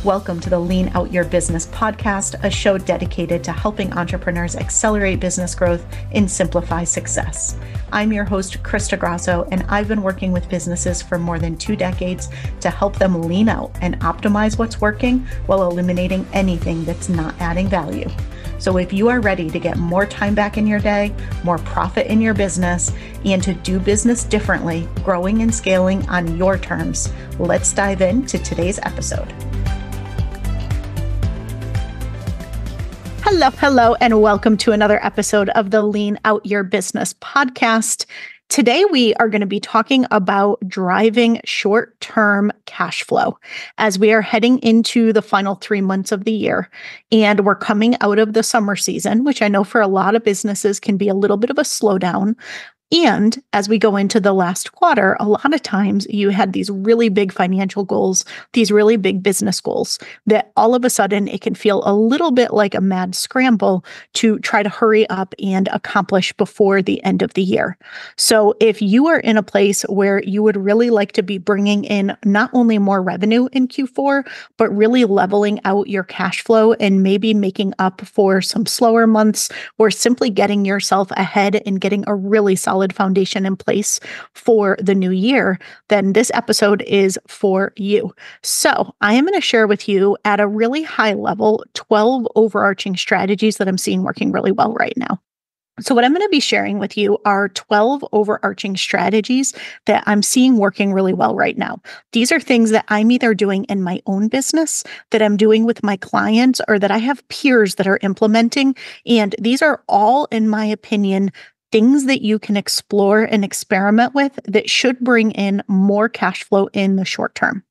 Welcome to the Lean Out Your Business podcast, a show dedicated to helping entrepreneurs accelerate business growth and simplify success. I'm your host, Krista Grasso, and I've been working with businesses for more than 2 decades to help them lean out and optimize what's working while eliminating anything that's not adding value. So if you are ready to get more time back in your day, more profit in your business, and to do business differently, growing and scaling on your terms, let's dive into today's episode. Hello, and welcome to another episode of the Lean Out Your Business podcast. Today, we are going to be talking about driving short-term cash flow as we are heading into the final 3 months of the year. And we're coming out of the summer season, which I know for a lot of businesses can be a little bit of a slowdown. And as we go into the last quarter, a lot of times you had these really big financial goals, these really big business goals that all of a sudden it can feel a little bit like a mad scramble to try to hurry up and accomplish before the end of the year. So if you are in a place where you would really like to be bringing in not only more revenue in Q4, but really leveling out your cash flow and maybe making up for some slower months or simply getting yourself ahead and getting a really solid foundation in place for the new year, then this episode is for you. So I am going to share with you at a really high level 12 overarching strategies that I'm seeing working really well right now. So what I'm going to be sharing with you are 12 overarching strategies that I'm seeing working really well right now. These are things that I'm either doing in my own business, that I'm doing with my clients, or that I have peers that are implementing. And these are all, in my opinion, things that you can explore and experiment with that should bring in more cash flow in the short term.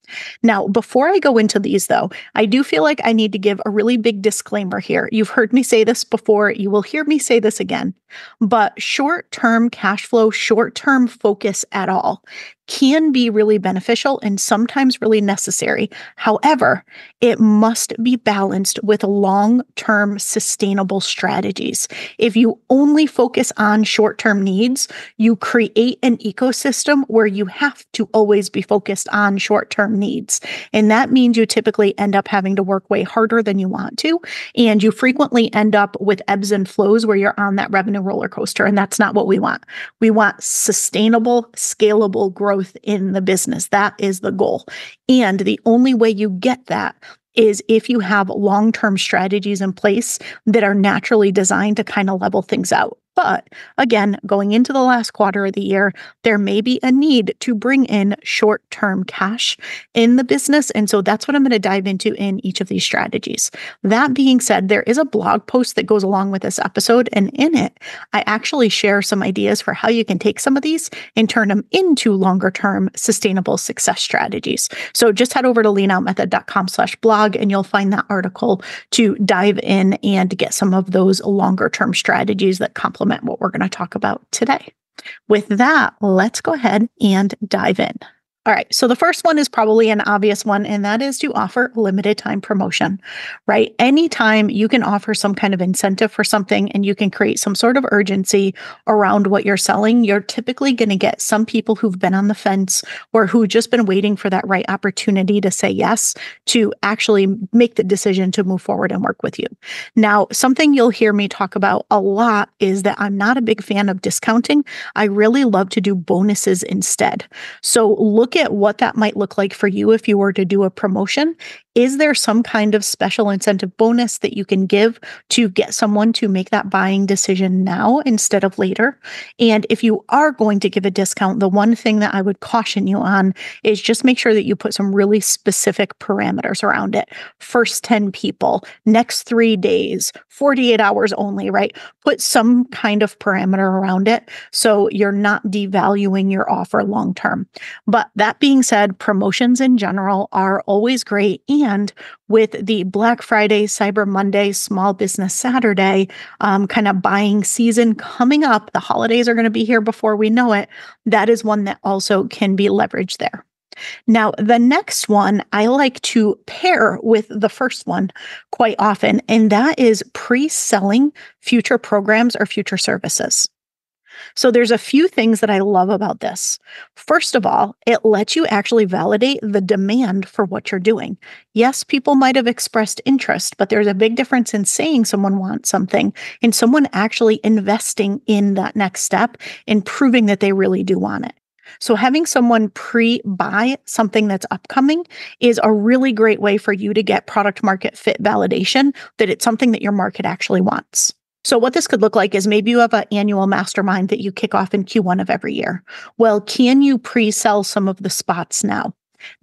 Now, before I go into these, though, I do feel like I need to give a really big disclaimer here. You've heard me say this before. You will hear me say this again. But short-term cash flow, short-term focus at all can be really beneficial and sometimes really necessary. However, it must be balanced with long-term sustainable strategies. If you only focus on short-term needs, you create an ecosystem where you have to always be focused on short-term needs. And that means you typically end up having to work way harder than you want to. And you frequently end up with ebbs and flows where you're on that revenue roller coaster. And that's not what we want. We want sustainable, scalable growth in the business. That is the goal. And the only way you get that is if you have long-term strategies in place that are naturally designed to kind of level things out. But again, going into the last quarter of the year, there may be a need to bring in short-term cash in the business. And so that's what I'm going to dive into in each of these strategies. That being said, there is a blog post that goes along with this episode. And in it, I actually share some ideas for how you can take some of these and turn them into longer-term sustainable success strategies. So just head over to leanoutmethod.com/blog and you'll find that article to dive in and get some of those longer-term strategies that complement what we're going to talk about today. With that, let's go ahead and dive in. All right. So the first one is probably an obvious one, and that is to offer limited time promotion, right? Anytime you can offer some kind of incentive for something and you can create some sort of urgency around what you're selling, you're typically going to get some people who've been on the fence or who've just been waiting for that right opportunity to say yes to actually make the decision to move forward and work with you. Now, something you'll hear me talk about a lot is that I'm not a big fan of discounting. I really love to do bonuses instead. So look at what that might look like for you if you were to do a promotion. Is there some kind of special incentive bonus that you can give to get someone to make that buying decision now instead of later? And if you are going to give a discount, the one thing that I would caution you on is just make sure that you put some really specific parameters around it. First 10 people, next 3 days, 48 hours only, right? Put some kind of parameter around it so you're not devaluing your offer long term. But that being said, promotions in general are always great. And with the Black Friday, Cyber Monday, Small Business Saturday kind of buying season coming up, the holidays are going to be here before we know it. That is one that also can be leveraged there. Now, the next one I like to pair with the first one quite often, and that is pre-selling future programs or future services. So there's a few things that I love about this. First of all, it lets you actually validate the demand for what you're doing. Yes, people might have expressed interest, but there's a big difference in saying someone wants something and someone actually investing in that next step and proving that they really do want it. So having someone pre-buy something that's upcoming is a really great way for you to get product market fit validation that it's something that your market actually wants. So what this could look like is maybe you have an annual mastermind that you kick off in Q1 of every year. Well, can you pre-sell some of the spots now?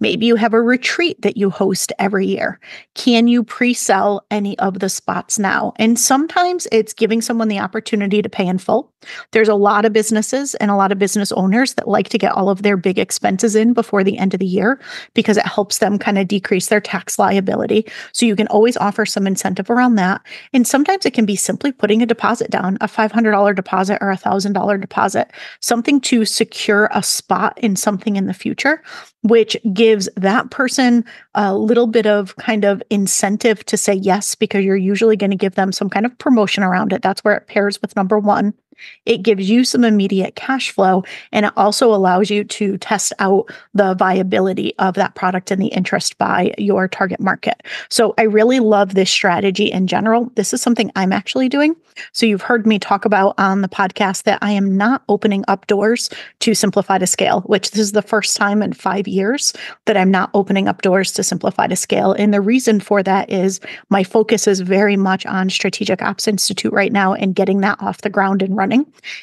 Maybe you have a retreat that you host every year. Can you pre-sell any of the spots now? And sometimes it's giving someone the opportunity to pay in full. There's a lot of businesses and a lot of business owners that like to get all of their big expenses in before the end of the year because it helps them kind of decrease their tax liability. So you can always offer some incentive around that. And sometimes it can be simply putting a deposit down, a $500 deposit or a $1,000 deposit, something to secure a spot in something in the future, which gives that person a little bit of kind of incentive to say yes, because you're usually going to give them some kind of promotion around it. That's where it pairs with number one. It gives you some immediate cash flow, and it also allows you to test out the viability of that product and the interest by your target market. So I really love this strategy in general. This is something I'm actually doing. So you've heard me talk about on the podcast that I am not opening up doors to Simplify to Scale, which this is the first time in 5 years that I'm not opening up doors to Simplify to Scale. And the reason for that is my focus is very much on Strategic Ops Institute right now and getting that off the ground and running.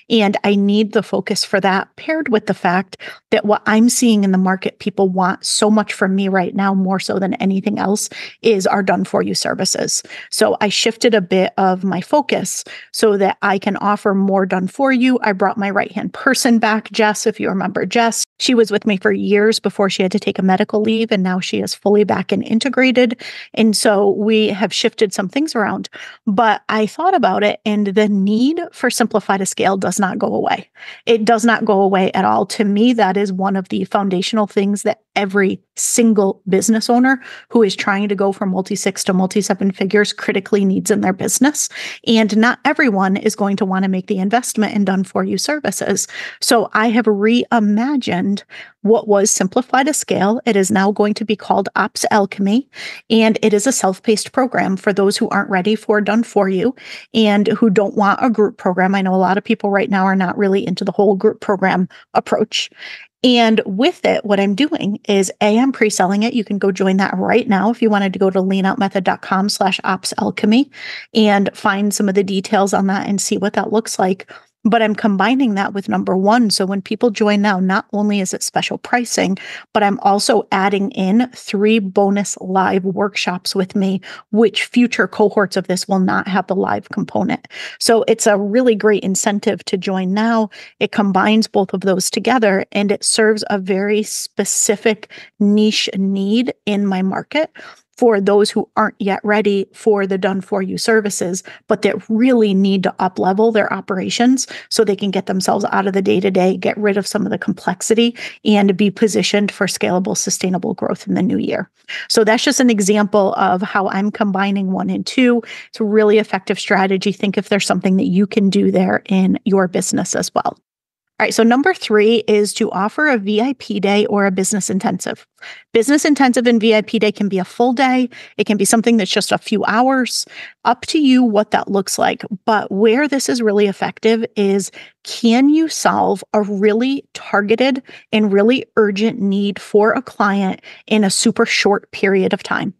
And I need the focus for that, paired with the fact that what I'm seeing in the market, people want so much from me right now, more so than anything else, is our done for you services. So I shifted a bit of my focus so that I can offer more done for you. I brought my right-hand person back, Jess, if you remember Jess. She was with me for years before she had to take a medical leave, and now she is fully back and integrated. And so we have shifted some things around. But I thought about it, and the need for Simplify to Scale does not go away. It does not go away at all. To me, that is one of the foundational things that every single business owner who is trying to go from multi-six to multi-seven figures critically needs in their business. And not everyone is going to want to make the investment in done for you services. So I have reimagined what was Simplify to Scale. It is now going to be called Ops Alchemy, and it is a self-paced program for those who aren't ready for done for you and who don't want a group program. I know a lot of people right now are not really into the whole group program approach. And with it, what I'm doing is I'm pre-selling it. You can go join that right now if you wanted to go to leanoutmethod.com/ops alchemy and find some of the details on that and see what that looks like. But I'm combining that with number one. So when people join now, not only is it special pricing, but I'm also adding in 3 bonus live workshops with me, which future cohorts of this will not have the live component. So it's a really great incentive to join now. It combines both of those together, and it serves a very specific niche need in my market for those who aren't yet ready for the done for you services, but that really need to up level their operations so they can get themselves out of the day-to-day, get rid of some of the complexity, and be positioned for scalable, sustainable growth in the new year. So that's just an example of how I'm combining 1 and 2. It's a really effective strategy. Think if there's something that you can do there in your business as well. All right, so number 3 is to offer a VIP day or a business intensive. Business intensive and VIP day can be a full day. It can be something that's just a few hours. Up to you what that looks like. But where this is really effective is, can you solve a really targeted and really urgent need for a client in a super short period of time?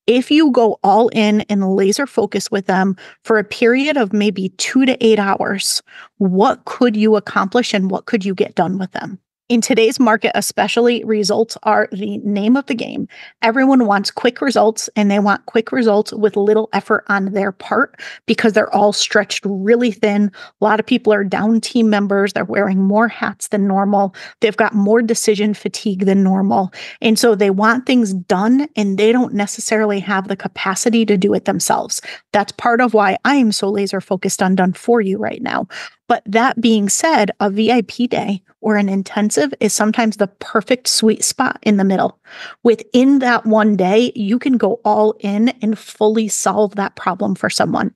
If you go all in and laser focus with them for a period of maybe 2 to 8 hours, what could you accomplish and what could you get done with them? In today's market, especially, results are the name of the game. Everyone wants quick results, and they want quick results with little effort on their part because they're all stretched really thin. A lot of people are down team members. They're wearing more hats than normal. They've got more decision fatigue than normal. And so they want things done, and they don't necessarily have the capacity to do it themselves. That's part of why I am so laser focused on done for you right now. But that being said, a VIP day or an intensive is sometimes the perfect sweet spot in the middle. Within that one day, you can go all in and fully solve that problem for someone.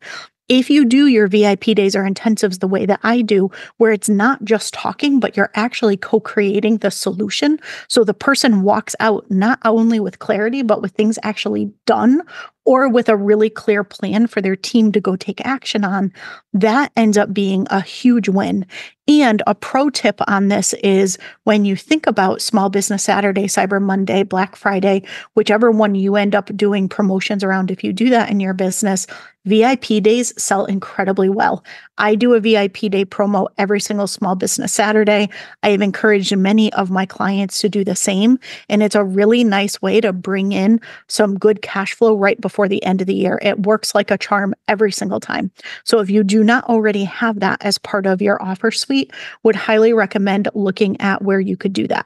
If you do your VIP days or intensives the way that I do, where it's not just talking, but you're actually co-creating the solution. So the person walks out not only with clarity, but with things actually done or with a really clear plan for their team to go take action on, that ends up being a huge win. And a pro tip on this is when you think about Small Business Saturday, Cyber Monday, Black Friday, whichever one you end up doing promotions around, if you do that in your business, VIP days sell incredibly well. I do a VIP day promo every single Small Business Saturday. I have encouraged many of my clients to do the same. And it's a really nice way to bring in some good cash flow right before the end of the year. It works like a charm every single time. So if you do not already have that as part of your offer suite, would highly recommend looking at where you could do that.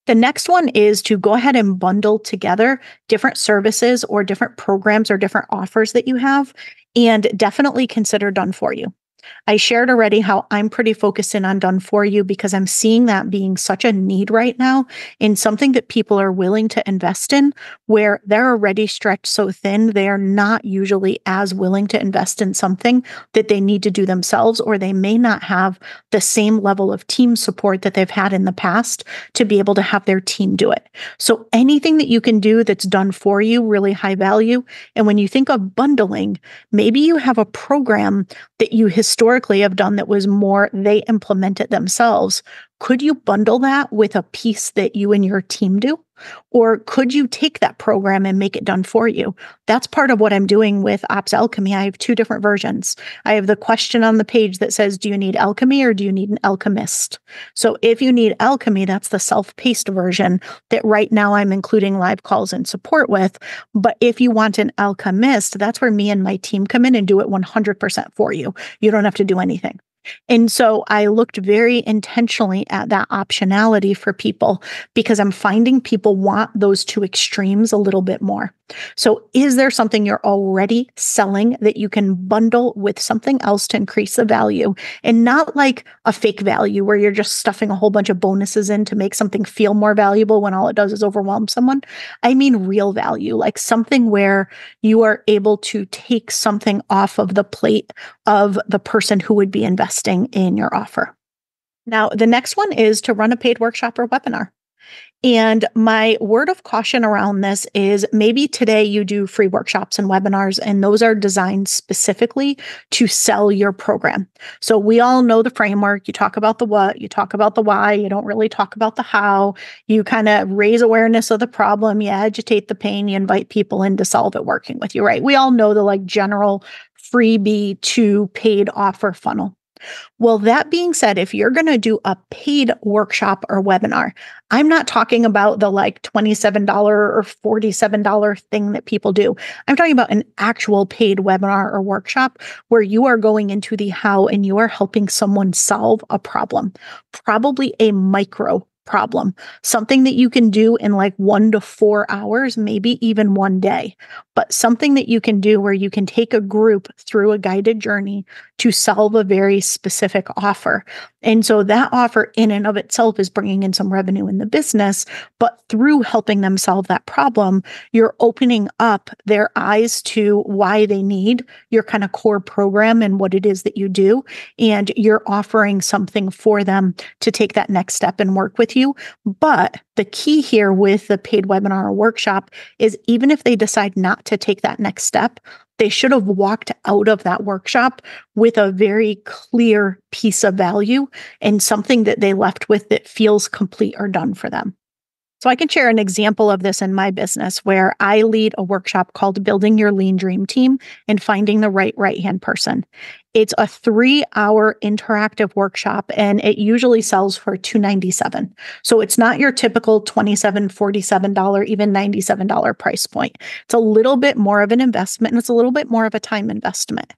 The next one is to go ahead and bundle together different services or different programs or different offers that you have, and definitely consider done for you. I shared already how I'm pretty focused in on done for you because I'm seeing that being such a need right now in something that people are willing to invest in where they're already stretched so thin, they are not usually as willing to invest in something that they need to do themselves, or they may not have the same level of team support that they've had in the past to be able to have their team do it. So anything that you can do that's done for you, really high value. And when you think of bundling, maybe you have a program that you historically have done that was more they implement it themselves. Could you bundle that with a piece that you and your team do? Or could you take that program and make it done for you? That's part of what I'm doing with Ops Alchemy. I have two different versions. I have the question on the page that says, do you need alchemy or do you need an alchemist? So if you need alchemy, that's the self-paced version that right now I'm including live calls and support with. But if you want an alchemist, that's where me and my team come in and do it 100% for you. You don't have to do anything. And so I looked very intentionally at that optionality for people because I'm finding people want those two extremes a little bit more. So is there something you're already selling that you can bundle with something else to increase the value, and not like a fake value where you're just stuffing a whole bunch of bonuses in to make something feel more valuable when all it does is overwhelm someone? I mean real value, like something where you are able to take something off of the plate of the person who would be investing in your offer. Now, the next one is to run a paid workshop or webinar. And my word of caution around this is maybe today you do free workshops and webinars, and those are designed specifically to sell your program. So we all know the framework. You talk about the what, you talk about the why, you don't really talk about the how. You kind of raise awareness of the problem, you agitate the pain, you invite people in to solve it working with you, right? We all know the like general freebie to paid offer funnel. Well, that being said, if you're going to do a paid workshop or webinar, I'm not talking about the like $27 or $47 thing that people do. I'm talking about an actual paid webinar or workshop where you are going into the how and you are helping someone solve a problem, probably a micro problem, something that you can do in like 1 to 4 hours, maybe even one day, but something that you can do where you can take a group through a guided journey to solve a very specific offer. And so that offer in and of itself is bringing in some revenue in the business, but through helping them solve that problem, you're opening up their eyes to why they need your kind of core program and what it is that you do. And you're offering something for them to take that next step and work with you. But the key here with the paid webinar or workshop is even if they decide not to take that next step, they should have walked out of that workshop with a very clear piece of value and something that they left with that feels complete or done for them. So I can share an example of this in my business where I lead a workshop called Building Your Lean Dream Team and Finding the Right-Hand Person. It's a 3-hour interactive workshop, and it usually sells for $297. So it's not your typical $27, $47, even $97 price point. It's a little bit more of an investment, and it's a little bit more of a time investment.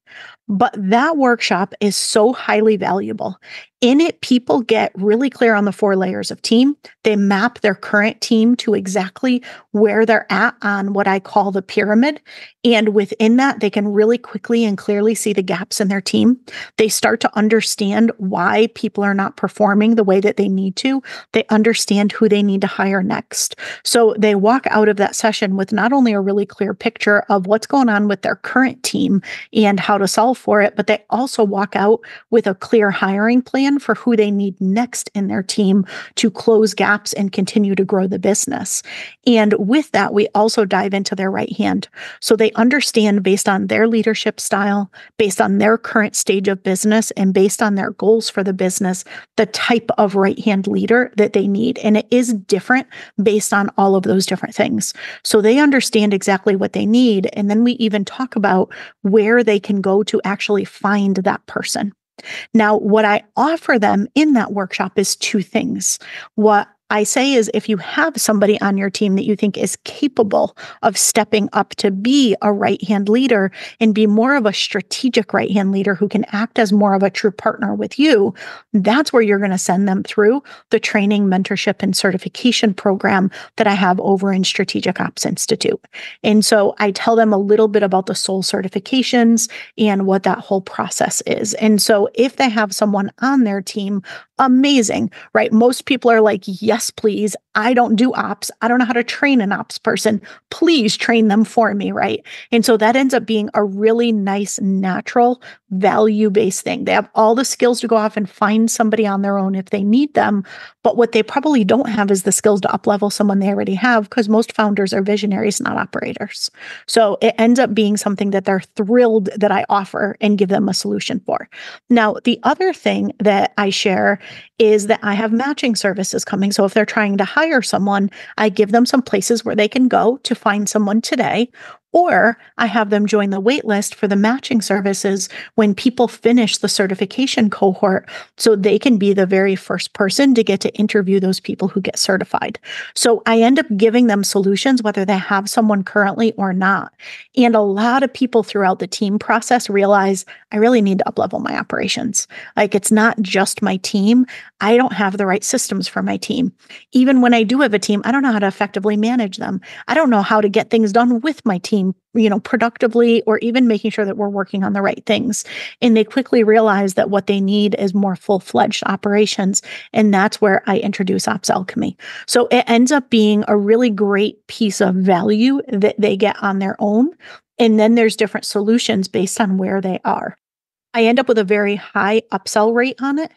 But that workshop is so highly valuable. In it, people get really clear on the 4 layers of team. They map their current team to exactly where they're at on what I call the pyramid. And within that, they can really quickly and clearly see the gaps in their team. They start to understand why people are not performing the way that they need to. They understand who they need to hire next. So they walk out of that session with not only a really clear picture of what's going on with their current team and how to solve for it, but they also walk out with a clear hiring plan for who they need next in their team to close gaps and continue to grow the business. And with that, we also dive into their right hand. So they understand based on their leadership style, based on their current stage of business, and based on their goals for the business, the type of right hand leader that they need. And it is different based on all of those different things. So they understand exactly what they need. And then we even talk about where they can go to actually find that person. Now, what I offer them in that workshop is two things. What I say is if you have somebody on your team that you think is capable of stepping up to be a right-hand leader and be more of a strategic right-hand leader who can act as more of a true partner with you, that's where you're going to send them through the training, mentorship, and certification program that I have over in Strategic Ops Institute. And so I tell them a little bit about the SOUL certifications and what that whole process is. And so if they have someone on their team, amazing, right? Most people are like, yes, please. I don't do ops. I don't know how to train an ops person. Please train them for me, right? And so that ends up being a really nice, natural, value-based thing. They have all the skills to go off and find somebody on their own if they need them. But what they probably don't have is the skills to up-level someone they already have, because most founders are visionaries, not operators. So it ends up being something that they're thrilled that I offer and give them a solution for. Now, the other thing that I share is that I have matching services coming. So if they're trying to hire someone, I give them some places where they can go to find someone today, or I have them join the wait list for the matching services when people finish the certification cohort, so they can be the very first person to get to interview those people who get certified. So I end up giving them solutions, whether they have someone currently or not. And a lot of people throughout the team process realize I really need to uplevel my operations. Like, it's not just my team. I don't have the right systems for my team. Even when I do have a team, I don't know how to effectively manage them. I don't know how to get things done with my team, productively, or even making sure that we're working on the right things. And they quickly realize that what they need is more full-fledged operations. And that's where I introduce Ops Alchemy. So it ends up being a really great piece of value that they get on their own. And then there's different solutions based on where they are. I end up with a very high upsell rate on it.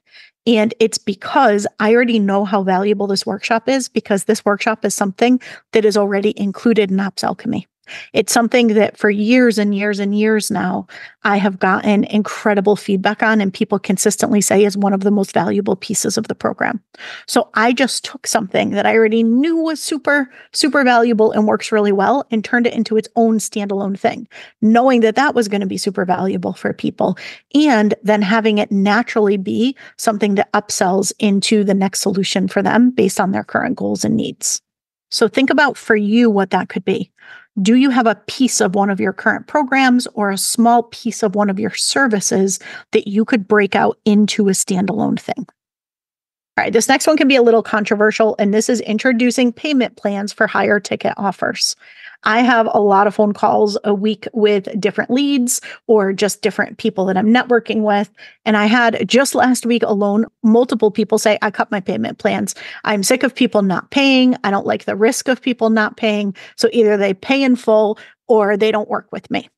And it's because I already know how valuable this workshop is, because this workshop is something that is already included in Ops Alchemy. It's something that for years and years and years now, I have gotten incredible feedback on, and people consistently say is one of the most valuable pieces of the program. So I just took something that I already knew was super, super valuable and works really well and turned it into its own standalone thing, knowing that that was going to be super valuable for people, and then having it naturally be something that upsells into the next solution for them based on their current goals and needs. So think about for you what that could be. Do you have a piece of one of your current programs or a small piece of one of your services that you could break out into a standalone thing? All right, this next one can be a little controversial, and this is introducing payment plans for higher ticket offers. I have a lot of phone calls a week with different leads or just different people that I'm networking with. And I had just last week alone, multiple people say, I cut my payment plans. I'm sick of people not paying. I don't like the risk of people not paying. So either they pay in full or they don't work with me.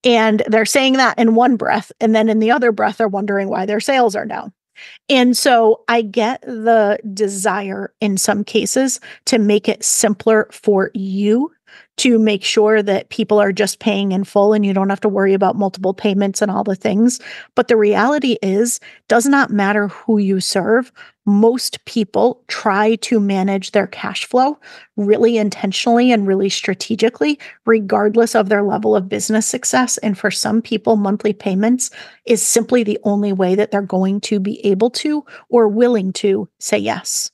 And they're saying that in one breath. And then in the other breath, they're wondering why their sales are down. And so I get the desire in some cases to make it simpler for you, to make sure that people are just paying in full and you don't have to worry about multiple payments and all the things. But the reality is, does not matter who you serve. Most people try to manage their cash flow really intentionally and really strategically, regardless of their level of business success. And for some people, monthly payments is simply the only way that they're going to be able to or willing to say yes.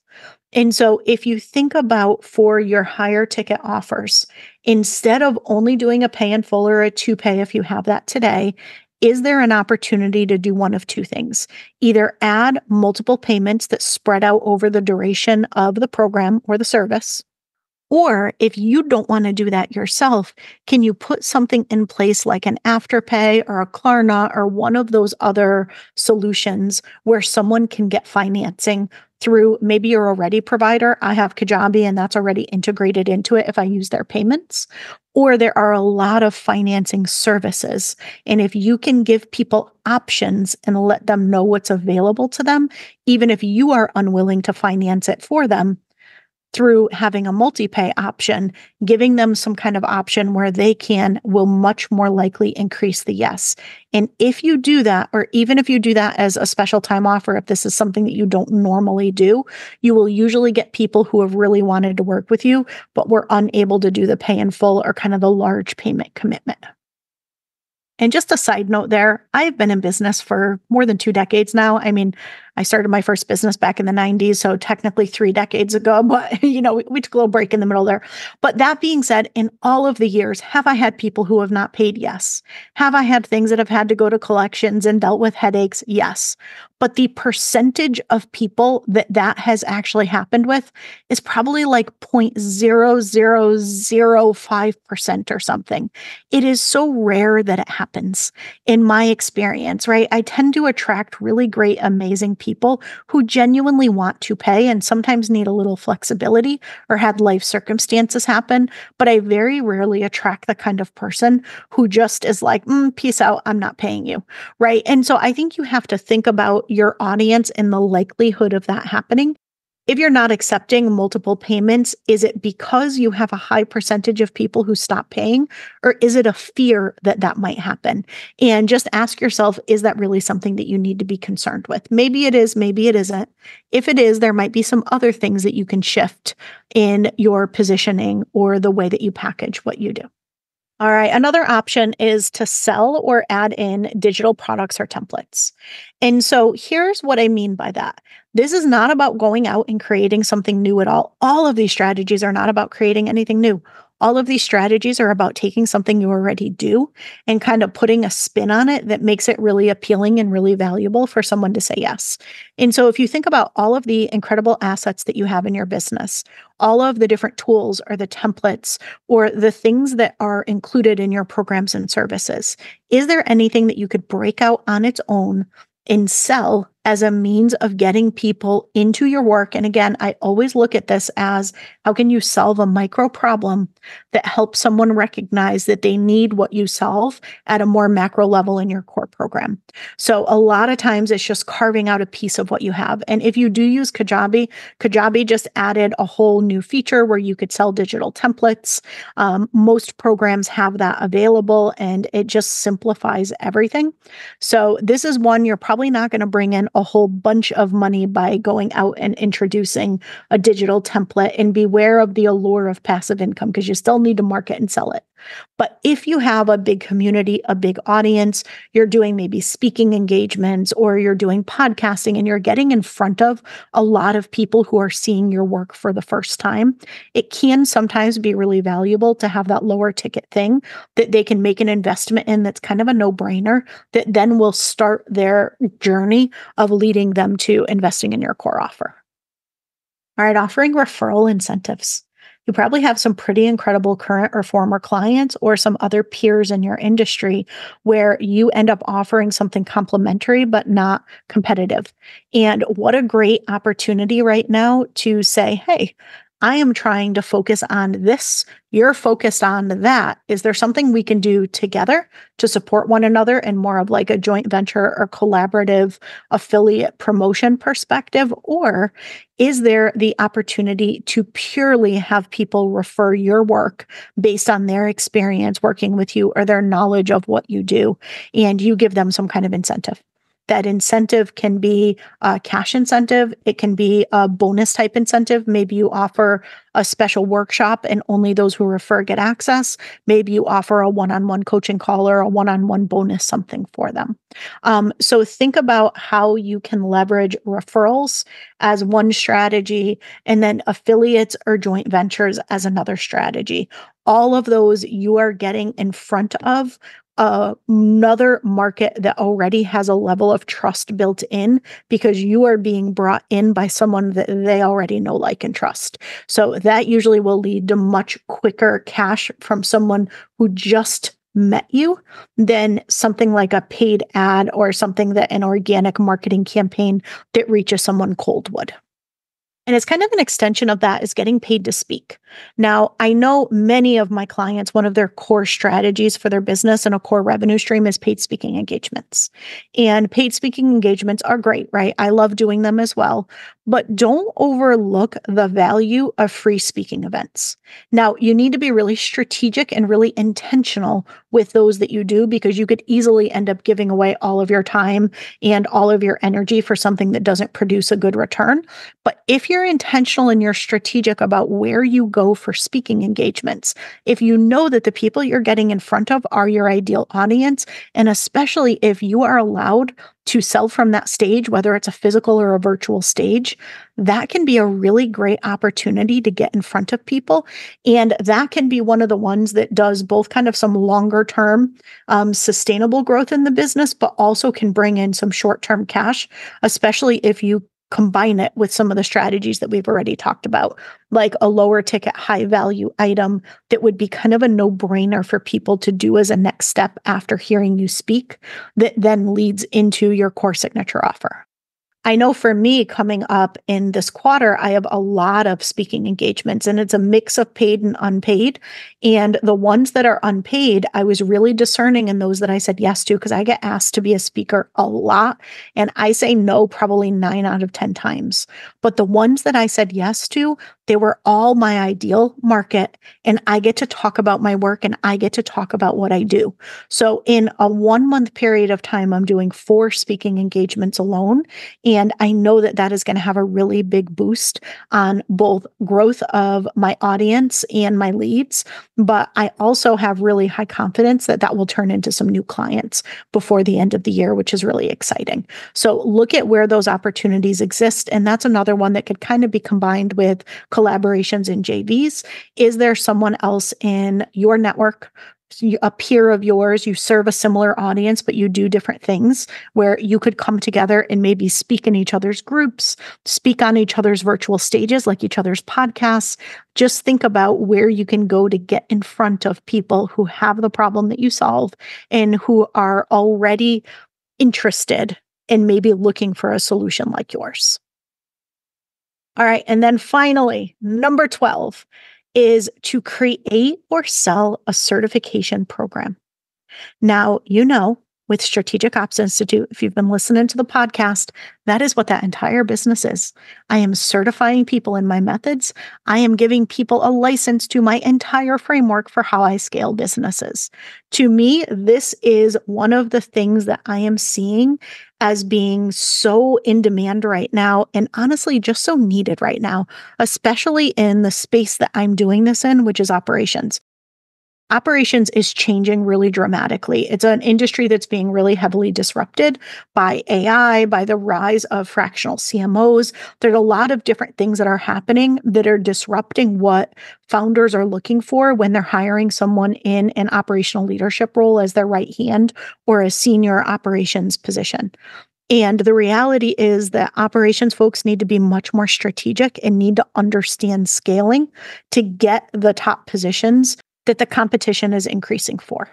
And so if you think about for your higher ticket offers, instead of only doing a pay in full or a to pay if you have that today, is there an opportunity to do one of two things? Either add multiple payments that spread out over the duration of the program or the service, Or if you don't want to do that yourself, can you put something in place like an Afterpay or a Klarna or one of those other solutions where someone can get financing through maybe your already provider? I have Kajabi and that's already integrated into it if I use their payments. Or there are a lot of financing services. And if you can give people options and let them know what's available to them, even if you are unwilling to finance it for them, through having a multi-pay option, giving them some kind of option where they will much more likely increase the yes. And if you do that, or even if you do that as a special time offer, if this is something that you don't normally do, you will usually get people who have really wanted to work with you, but were unable to do the pay in full or kind of the large payment commitment. And just a side note there, I've been in business for more than 2 decades now. I mean, I started my first business back in the 90s, so technically 3 decades ago, but we took a little break in the middle there. But that being said, in all of the years, have I had people who have not paid? Yes. Have I had things that have had to go to collections and dealt with headaches? Yes. But the percentage of people that has actually happened with is probably like 0.0005% or something. It is so rare that it happens in my experience, right? I tend to attract really great, amazing people who genuinely want to pay and sometimes need a little flexibility or had life circumstances happen. But I very rarely attract the kind of person who just is like, peace out, I'm not paying you, right? And so I think you have to think about your audience and the likelihood of that happening. If you're not accepting multiple payments, is it because you have a high percentage of people who stop paying, or is it a fear that that might happen? And just ask yourself, is that really something that you need to be concerned with? Maybe it is, maybe it isn't. If it is, there might be some other things that you can shift in your positioning or the way that you package what you do. All right. Another option is to sell or add in digital products or templates. And so here's what I mean by that. This is not about going out and creating something new at all. All of these strategies are not about creating anything new. All of these strategies are about taking something you already do and kind of putting a spin on it that makes it really appealing and really valuable for someone to say yes. And so if you think about all of the incredible assets that you have in your business, all of the different tools or the templates or the things that are included in your programs and services, is there anything that you could break out on its own and sell as a means of getting people into your work? And again, I always look at this as, how can you solve a micro problem that helps someone recognize that they need what you solve at a more macro level in your core program? So a lot of times it's just carving out a piece of what you have. And if you do use Kajabi, Kajabi just added a whole new feature where you could sell digital templates. Most programs have that available, and it just simplifies everything. So this is one you're probably not going to bring in a whole bunch of money by going out and introducing a digital template, and beware of the allure of passive income because you still need to market and sell it. But if you have a big community, a big audience, you're doing maybe speaking engagements or you're doing podcasting and you're getting in front of a lot of people who are seeing your work for the first time, it can sometimes be really valuable to have that lower ticket thing that they can make an investment in that's kind of a no-brainer that then will start their journey of leading them to investing in your core offer. All right, offering referral incentives. You probably have some pretty incredible current or former clients or some other peers in your industry where you end up offering something complimentary but not competitive. And what a great opportunity right now to say, hey, I am trying to focus on this. You're focused on that. Is there something we can do together to support one another in more of like a joint venture or collaborative affiliate promotion perspective? Or is there the opportunity to purely have people refer your work based on their experience working with you or their knowledge of what you do, and you give them some kind of incentive? That incentive can be a cash incentive. It can be a bonus type incentive. Maybe you offer a special workshop and only those who refer get access. Maybe you offer a one-on-one coaching call or a one-on-one bonus something for them. So think about how you can leverage referrals as one strategy and then affiliates or joint ventures as another strategy. All of those you are getting in front of another market that already has a level of trust built in because you are being brought in by someone that they already know, like, and trust. So that usually will lead to much quicker cash from someone who just met you than something like a paid ad or something that an organic marketing campaign that reaches someone cold would. And it's kind of an extension of that is getting paid to speak. Now, I know many of my clients, one of their core strategies for their business and a core revenue stream is paid speaking engagements. And paid speaking engagements are great, right? I love doing them as well. But don't overlook the value of free speaking events. Now, you need to be really strategic and really intentional with those that you do because you could easily end up giving away all of your time and all of your energy for something that doesn't produce a good return. But if you're intentional and you're strategic about where you go for speaking engagements, if you know that the people you're getting in front of are your ideal audience, and especially if you are allowed to sell from that stage, whether it's a physical or a virtual stage, that can be a really great opportunity to get in front of people. And that can be one of the ones that does both kind of some longer term sustainable growth in the business, but also can bring in some short term cash, especially if you combine it with some of the strategies that we've already talked about, like a lower ticket, high value item that would be kind of a no brainer for people to do as a next step after hearing you speak, that then leads into your core signature offer. I know for me coming up in this quarter, I have a lot of speaking engagements and it's a mix of paid and unpaid. And the ones that are unpaid, I was really discerning in those that I said yes to because I get asked to be a speaker a lot. And I say no probably 9 out of 10 times. But the ones that I said yes to, they were all my ideal market. And I get to talk about my work and I get to talk about what I do. So in a 1 month period of time, I'm doing 4 speaking engagements alone. And I know that that is going to have a really big boost on both growth of my audience and my leads. But I also have really high confidence that that will turn into some new clients before the end of the year, which is really exciting. So look at where those opportunities exist. And that's another one that could kind of be combined with collaborations and JVs. Is there someone else in your network, a peer of yours, you serve a similar audience, but you do different things where you could come together and maybe speak in each other's groups, speak on each other's virtual stages, like each other's podcasts. Just think about where you can go to get in front of people who have the problem that you solve and who are already interested and maybe looking for a solution like yours. All right. And then finally, number 12 is to create or sell a certification program. Now, with Strategic Ops Institute, if you've been listening to the podcast, that is what that entire business is. I am certifying people in my methods. I am giving people a license to my entire framework for how I scale businesses. To me, this is one of the things that I am seeing as being so in demand right now, and honestly, just so needed right now, especially in the space that I'm doing this in, which is operations. Operations is changing really dramatically. It's an industry that's being really heavily disrupted by AI, by the rise of fractional CMOs. There's a lot of different things that are happening that are disrupting what founders are looking for when they're hiring someone in an operational leadership role as their right hand or a senior operations position. And the reality is that operations folks need to be much more strategic and need to understand scaling to get the top positions that the competition is increasing for.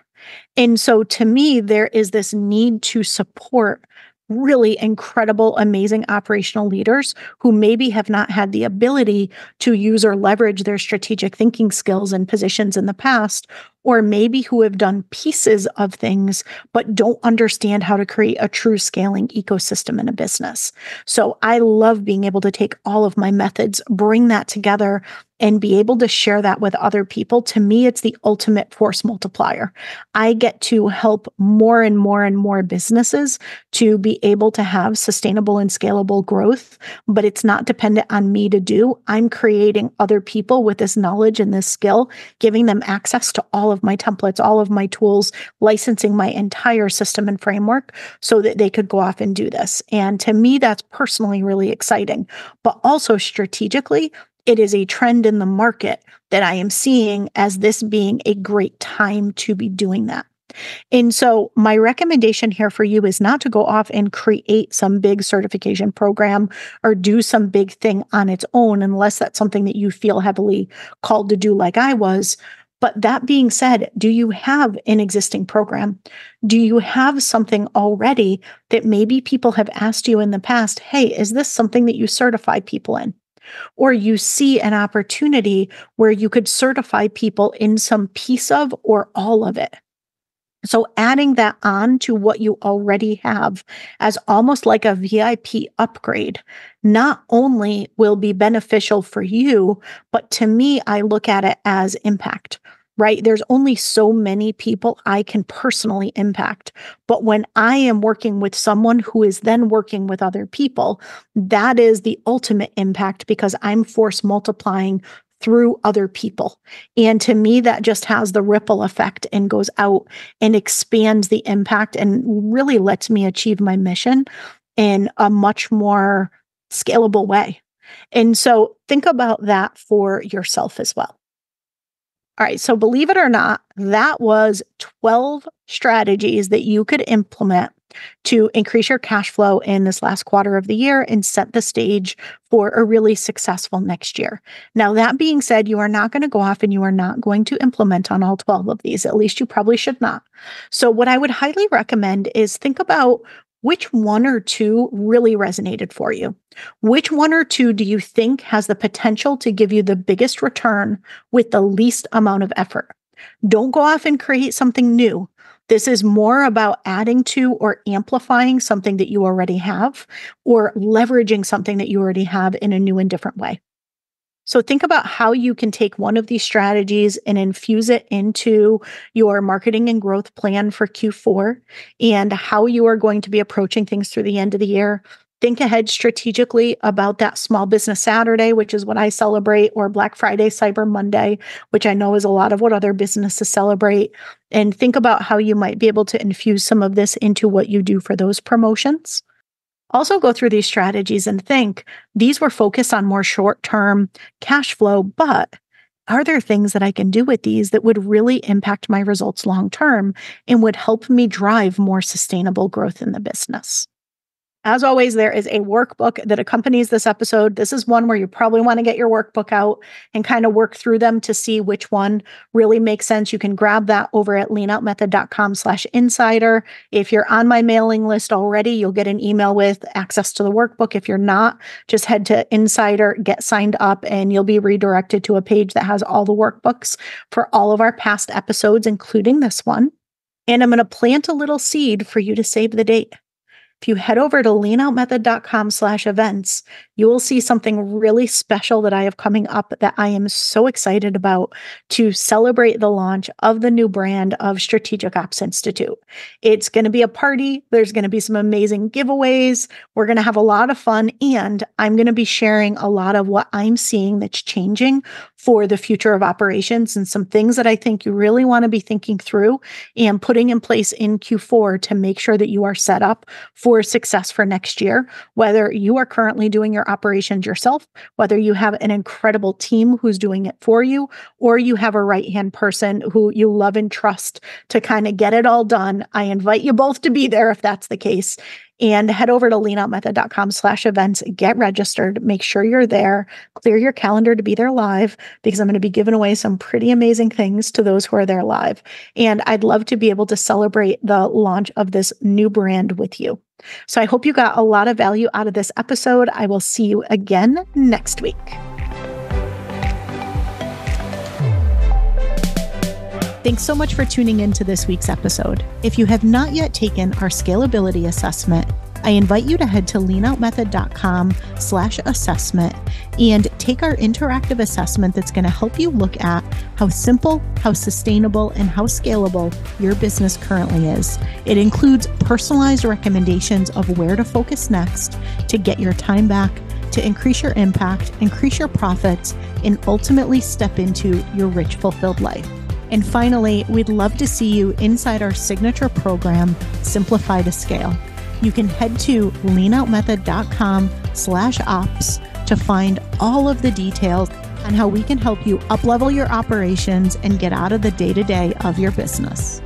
And so to me, there is this need to support really incredible, amazing operational leaders who maybe have not had the ability to use or leverage their strategic thinking skills and positions in the past, or maybe who have done pieces of things, but don't understand how to create a true scaling ecosystem in a business. So I love being able to take all of my methods, bring that together, and be able to share that with other people. To me, it's the ultimate force multiplier. I get to help more and more and more businesses to be able to have sustainable and scalable growth, but it's not dependent on me to do. I'm creating other people with this knowledge and this skill, giving them access to all of my templates, all of my tools, licensing my entire system and framework so that they could go off and do this. And to me, that's personally really exciting, but also strategically, it is a trend in the market that I am seeing as this being a great time to be doing that. And so my recommendation here for you is not to go off and create some big certification program or do some big thing on its own, unless that's something that you feel heavily called to do like I was. But that being said, do you have an existing program? Do you have something already that maybe people have asked you in the past, hey, is this something that you certify people in? Or you see an opportunity where you could certify people in some piece of or all of it. So adding that on to what you already have as almost like a VIP upgrade, not only will be beneficial for you, but to me, I look at it as impact, right? There's only so many people I can personally impact. But when I am working with someone who is then working with other people, that is the ultimate impact because I'm force multiplying through other people. And to me, that just has the ripple effect and goes out and expands the impact and really lets me achieve my mission in a much more scalable way. And so think about that for yourself as well. All right. So believe it or not, that was 12 strategies that you could implement to increase your cash flow in this last quarter of the year and set the stage for a really successful next year. Now, that being said, you are not going to go off and you are not going to implement on all 12 of these. At least you probably should not. So what I would highly recommend is think about which one or two really resonated for you. Which one or two do you think has the potential to give you the biggest return with the least amount of effort? Don't go off and create something new. This is more about adding to or amplifying something that you already have or leveraging something that you already have in a new and different way. So think about how you can take one of these strategies and infuse it into your marketing and growth plan for Q4 and how you are going to be approaching things through the end of the year. Think ahead strategically about that Small Business Saturday, which is what I celebrate, or Black Friday, Cyber Monday, which I know is a lot of what other businesses celebrate. And think about how you might be able to infuse some of this into what you do for those promotions. Also go through these strategies and think, these were focused on more short-term cash flow, but are there things that I can do with these that would really impact my results long-term and would help me drive more sustainable growth in the business? As always, there is a workbook that accompanies this episode. This is one where you probably want to get your workbook out and kind of work through them to see which one really makes sense. You can grab that over at leanoutmethod.com/insider. If you're on my mailing list already, you'll get an email with access to the workbook. If you're not, just head to Insider, get signed up, and you'll be redirected to a page that has all the workbooks for all of our past episodes, including this one. And I'm going to plant a little seed for you to save the date. If you head over to leanoutmethod.com/events, you will see something really special that I have coming up that I am so excited about to celebrate the launch of the new brand of Strategic Ops Institute. It's going to be a party. There's going to be some amazing giveaways. We're going to have a lot of fun, and I'm going to be sharing a lot of what I'm seeing that's changing for the future of operations and some things that I think you really want to be thinking through and putting in place in Q4 to make sure that you are set up for success for next year, whether you are currently doing your operations yourself, whether you have an incredible team who's doing it for you, or you have a right-hand person who you love and trust to kind of get it all done. I invite you both to be there if that's the case. And head over to leanoutmethod.com/events, get registered, make sure you're there, clear your calendar to be there live, because I'm going to be giving away some pretty amazing things to those who are there live. And I'd love to be able to celebrate the launch of this new brand with you. So I hope you got a lot of value out of this episode. I will see you again next week. Thanks so much for tuning into this week's episode. If you have not yet taken our scalability assessment, I invite you to head to leanoutmethod.com/assessment and take our interactive assessment that's going to help you look at how simple, how sustainable, and how scalable your business currently is. It includes personalized recommendations of where to focus next to get your time back, to increase your impact, increase your profits, and ultimately step into your rich, fulfilled life. And finally, we'd love to see you inside our signature program, Simplify to Scale. You can head to leanoutmethod.com/ops to find all of the details on how we can help you uplevel your operations and get out of the day-to-day of your business.